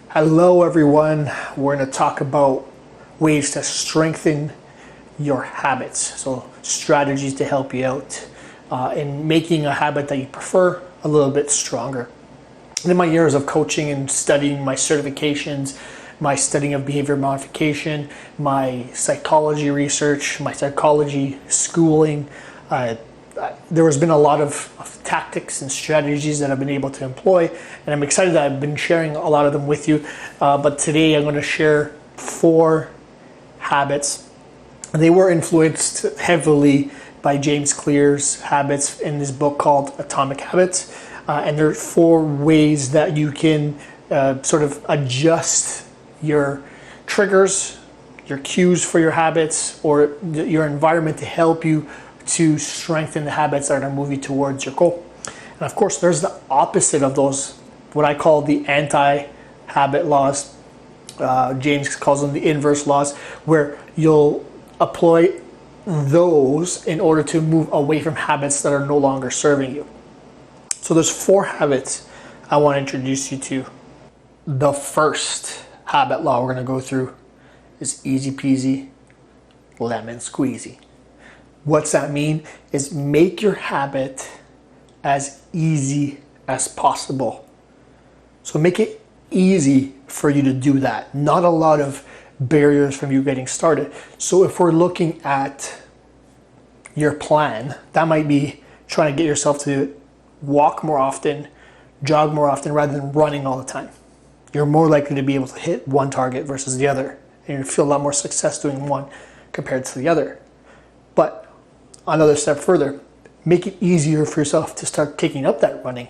Hello everyone, we're going to talk about ways to strengthen your habits. So strategies to help you out in making a habit that you prefer a little bit stronger. In my years of coaching and studying my certifications, my studying of behavior modification, my psychology research, my psychology schooling, there has been a lot of tactics and strategies that I've been able to employ, and I'm excited that I've been sharing a lot of them with you. But today I'm going to share 4 habits. They were influenced heavily by James Clear's habits in this book called Atomic Habits, and there are 4 ways that you can sort of adjust your triggers, your cues for your habits, or your environment to help you to strengthen the habits that are going to move you towards your goal. And of course, there's the opposite of those, what I call the anti-habit laws. James calls them the inverse laws, where you'll apply those in order to move away from habits that are no longer serving you. So there's 4 habits I want to introduce you to. The first habit law we're going to go through is easy peasy, lemon squeezy. What's that mean? Is make your habit as easy as possible. So make it easy for you to do that. Not a lot of barriers from you getting started. So if we're looking at your plan, that might be trying to get yourself to walk more often, jog more often, rather than running all the time. You're more likely to be able to hit one target versus the other, and you feel a lot more success doing one compared to the other. But another step further, make it easier for yourself to start taking up that running.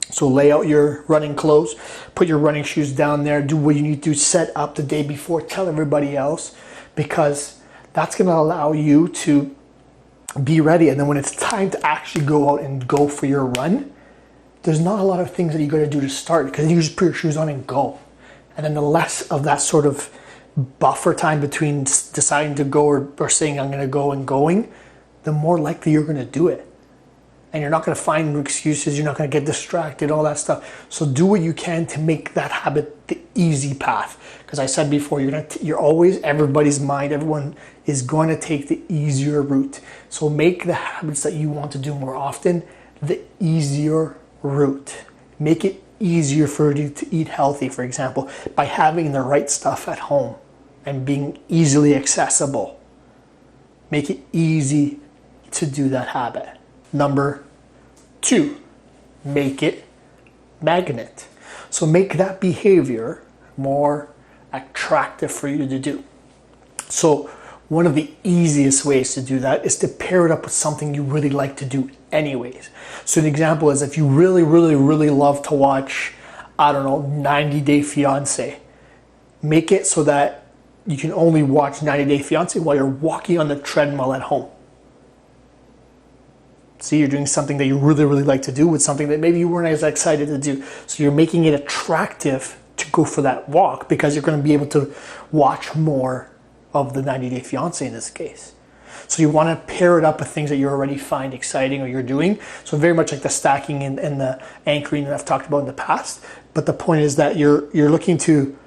So lay out your running clothes, put your running shoes down there, do what you need to set up the day before, tell everybody else, because that's going to allow you to be ready. And then when it's time to actually go out and go for your run, there's not a lot of things that you got to do to start, because you just put your shoes on and go. And then the less of that sort of buffer time between deciding to go or saying I'm going to go and going, the more likely you're going to do it. And you're not going to find excuses, you're not going to get distracted, all that stuff. So do what you can to make that habit the easy path. Because I said before, you're always, everybody's mind, everyone is going to take the easier route. So make the habits that you want to do more often the easier route. Make it easier for you to eat healthy, for example, by having the right stuff at home and being easily accessible. Make it easy to do that habit. Number 2, make it magnet. So make that behavior more attractive for you to do. So one of the easiest ways to do that is to pair it up with something you really like to do anyways. So an example is if you really, really, really love to watch, 90 Day Fiancé, make it so that you can only watch 90 Day Fiancé while you're walking on the treadmill at home. See, you're doing something that you really, really like to do with something that maybe you weren't as excited to do. So you're making it attractive to go for that walk because you're going to be able to watch more of the 90 Day Fiancé in this case. So you want to pair it up with things that you already find exciting or you're doing. So very much like the stacking and the anchoring that I've talked about in the past. But the point is that you're looking to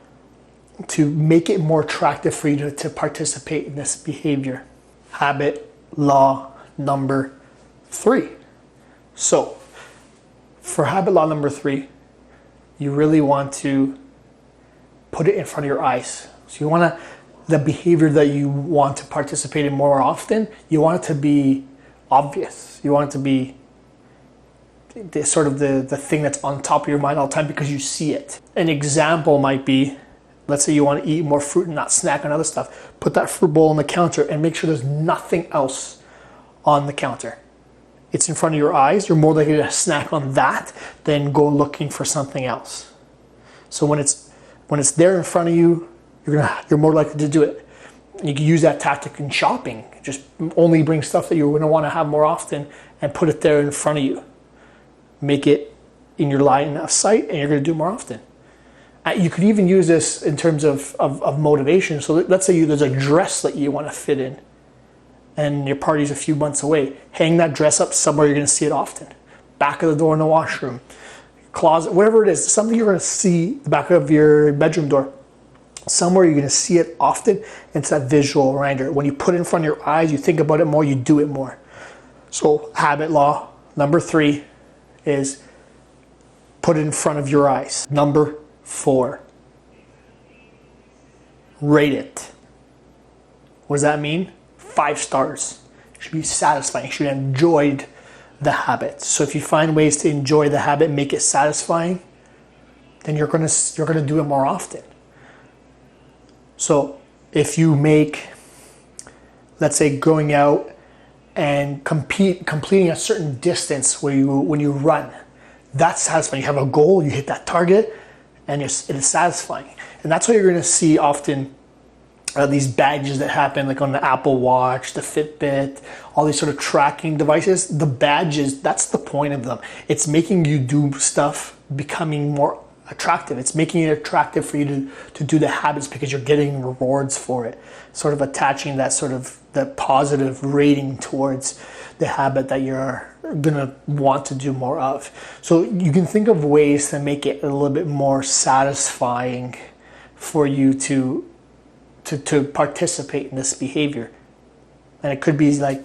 make it more attractive for you to participate in this behavior. Habit law number 3. So for habit law number 3, you really want to put it in front of your eyes. So you want the behavior that you want to participate in more often, you want it to be obvious. You want it to be the thing that's on top of your mind all the time because you see it. An example might be, let's say you want to eat more fruit and not snack on other stuff. Put that fruit bowl on the counter and make sure there's nothing else on the counter. It's in front of your eyes, you're more likely to snack on that than go looking for something else. So when it's there in front of you, you're more likely to do it. You can use that tactic in shopping. Just only bring stuff that you're going to want to have more often and put it there in front of you. Make it in your line of sight and you're going to do it more often. You could even use this in terms of motivation. So let's say there's a dress that you want to fit in. and your party's a few months away, hang that dress up somewhere you're going to see it often. Back of the door in the washroom, closet, whatever it is, something you're going to see, the back of your bedroom door. Somewhere you're going to see it often, and it's that visual reminder. When you put it in front of your eyes, you think about it more, you do it more. So habit law number 3 is put it in front of your eyes. Number 4, rate it. What does that mean? 5 stars. It should be satisfying. You should have enjoyed the habit. So if you find ways to enjoy the habit, make it satisfying, then you're gonna do it more often. So if you make, let's say, going out and completing a certain distance when you run, that's satisfying. You have a goal, you hit that target, and it is satisfying. And that's what you're going to see often. These badges that happen, like on the Apple Watch, the Fitbit, all these sort of tracking devices. The badges, that's the point of them. It's making you do stuff becoming more attractive. It's making it attractive for you to do the habits because you're getting rewards for it. Sort of attaching that sort of the positive rating towards the habit that you're gonna want to do more of. So you can think of ways to make it a little bit more satisfying for you to participate in this behavior. And it could be like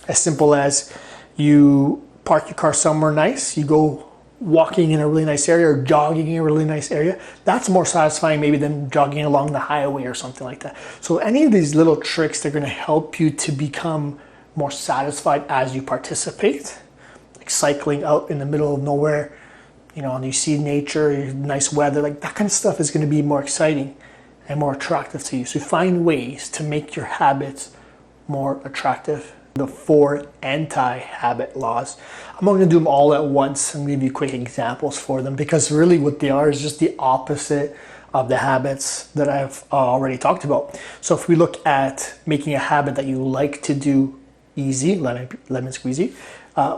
as simple as you park your car somewhere nice, you go walking in a really nice area or jogging in a really nice area. That's more satisfying maybe than jogging along the highway or something like that. So any of these little tricks, they're going to help you to become more satisfied as you participate. Like cycling out in the middle of nowhere, and you see nature, nice weather, like that kind of stuff is going to be more exciting and more attractive to you. So find ways to make your habits more attractive. The 4 anti-habit laws. I'm not going to do them all at once and give you quick examples for them, because really what they are is just the opposite of the habits that I've already talked about. So if we look at making a habit that you like to do easy, lemon squeezy,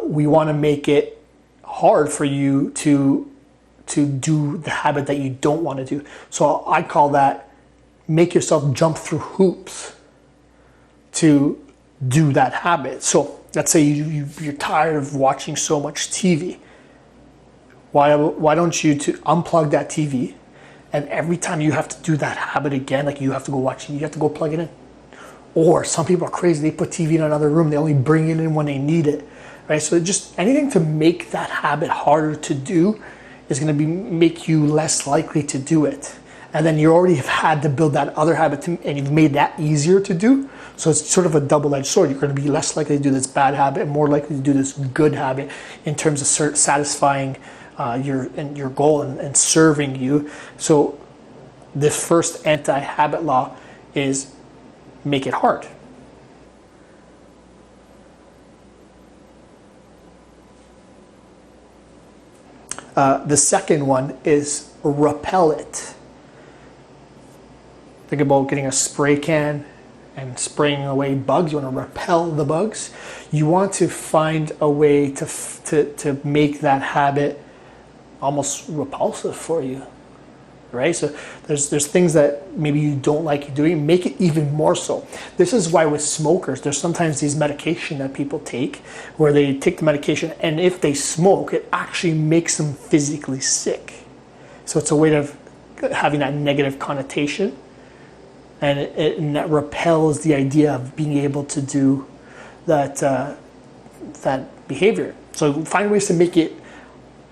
we want to make it hard for you to do the habit that you don't want to do. So I call that make yourself jump through hoops to do that habit. So let's say you're tired of watching so much TV. Why don't you unplug that TV, and every time you have to do that habit again, like you have to go watch it, you have to go plug it in. Or some people are crazy, they put TV in another room, they only bring it in when they need it, right? So just anything to make that habit harder to do is going to make you less likely to do it. And then you already have had to build that other habit and you've made that easier to do. So it's sort of a double-edged sword. You're going to be less likely to do this bad habit and more likely to do this good habit in terms of satisfying your goal and serving you. So the first anti-habit law is make it hard. The second one is repel it. Think about getting a spray can and spraying away bugs. You want to repel the bugs. You want to find a way to make that habit almost repulsive for you, right? So there's things that maybe you don't like doing, make it even more so. This is why with smokers, there's sometimes these medication that people take where they take the medication and if they smoke, it actually makes them physically sick. So it's a way of having that negative connotation. And that repels the idea of being able to do that behavior. So find ways to make it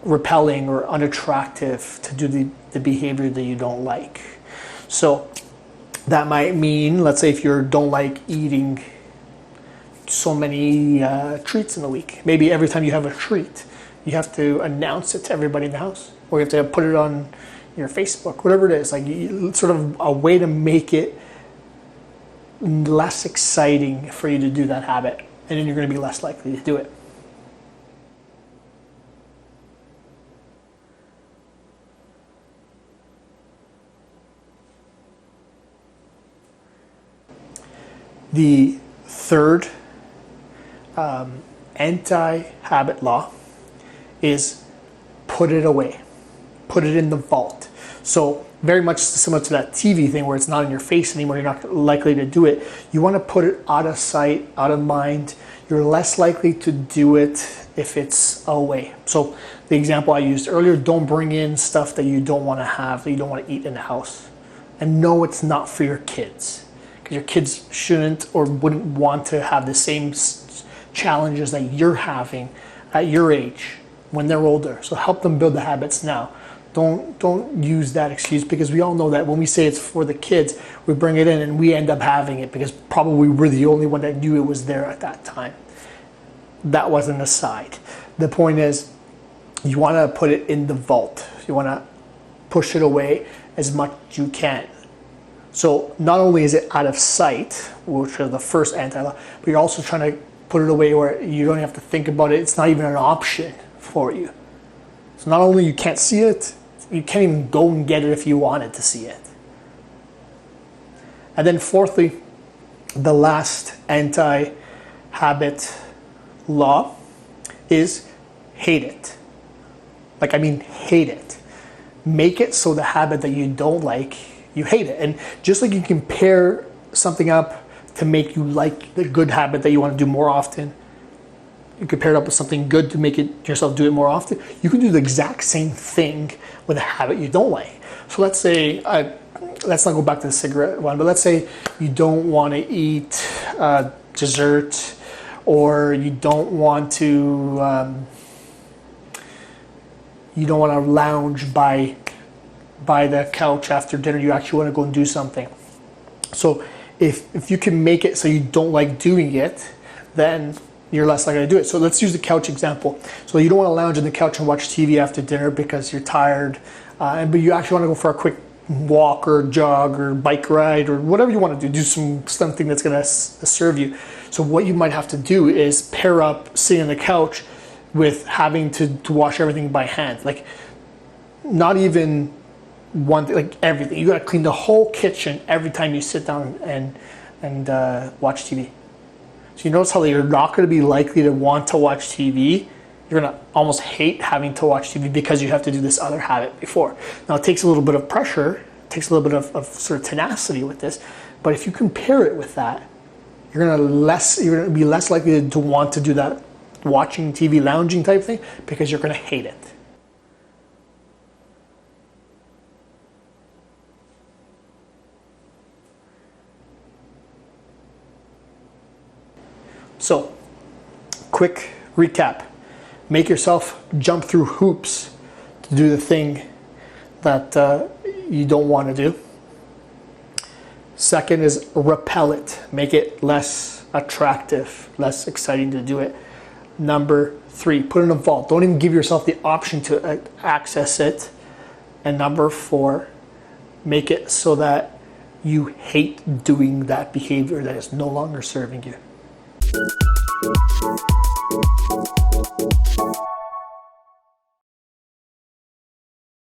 repelling or unattractive to do the behavior that you don't like. So that might mean, let's say if you don't like eating so many treats in a week, maybe every time you have a treat, you have to announce it to everybody in the house, or you have to put it on your Facebook, whatever it is, like sort of a way to make it less exciting for you to do that habit, and then you're going to be less likely to do it. The third anti-habit law is put it away. Put it in the vault. So very much similar to that TV thing where it's not in your face anymore, you're not likely to do it. You want to put it out of sight, out of mind. You're less likely to do it if it's away. So the example I used earlier, don't bring in stuff that you don't want to have, that you don't want to eat in the house. And no, it's not for your kids, because your kids shouldn't or wouldn't want to have the same challenges that you're having at your age when they're older. So help them build the habits now. Don't use that excuse, because we all know that when we say it's for the kids, we bring it in and we end up having it because probably we're the only one that knew it was there at that time. That was an aside. The point is, you want to put it in the vault. You want to push it away as much as you can. So not only is it out of sight, which is the first anti-law, but you're also trying to put it away where you don't have to think about it. It's not even an option for you. So not only you can't see it, you can't even go and get it if you wanted to see it. And then fourthly, the last anti-habit law is hate it. Like, I mean, hate it. Make it so the habit that you don't like, you hate it. And just like you can pair something up to make you like the good habit that you want to do more often, you can pair it up with something good to make it yourself do it more often. You can do the exact same thing with a habit you don't like. So let's say, let's not go back to the cigarette one, but let's say you don't want to eat dessert, or you don't want to lounge by the couch after dinner. You actually want to go and do something. So if you can make it so you don't like doing it, then you're less likely to do it. So let's use the couch example. So you don't want to lounge on the couch and watch TV after dinner because you're tired, but you actually want to go for a quick walk or jog or bike ride or whatever you want to do something that's going to serve you. So what you might have to do is pair up sitting on the couch with having to wash everything by hand. Like, not even one thing, like everything. You got to clean the whole kitchen every time you sit down and watch TV. So you notice how you're not going to be likely to want to watch TV. You're going to almost hate having to watch TV because you have to do this other habit before. Now, it takes a little bit of pressure, it takes a little bit of sort of tenacity with this, but if you compare it with that, you're going to be less likely to want to do that watching TV, lounging type thing, because you're going to hate it. So, quick recap. Make yourself jump through hoops to do the thing that you don't want to do. Second is repel it. Make it less attractive, less exciting to do it. Number 3, put it in a vault. Don't even give yourself the option to access it. And number 4, make it so that you hate doing that behavior that is no longer serving you.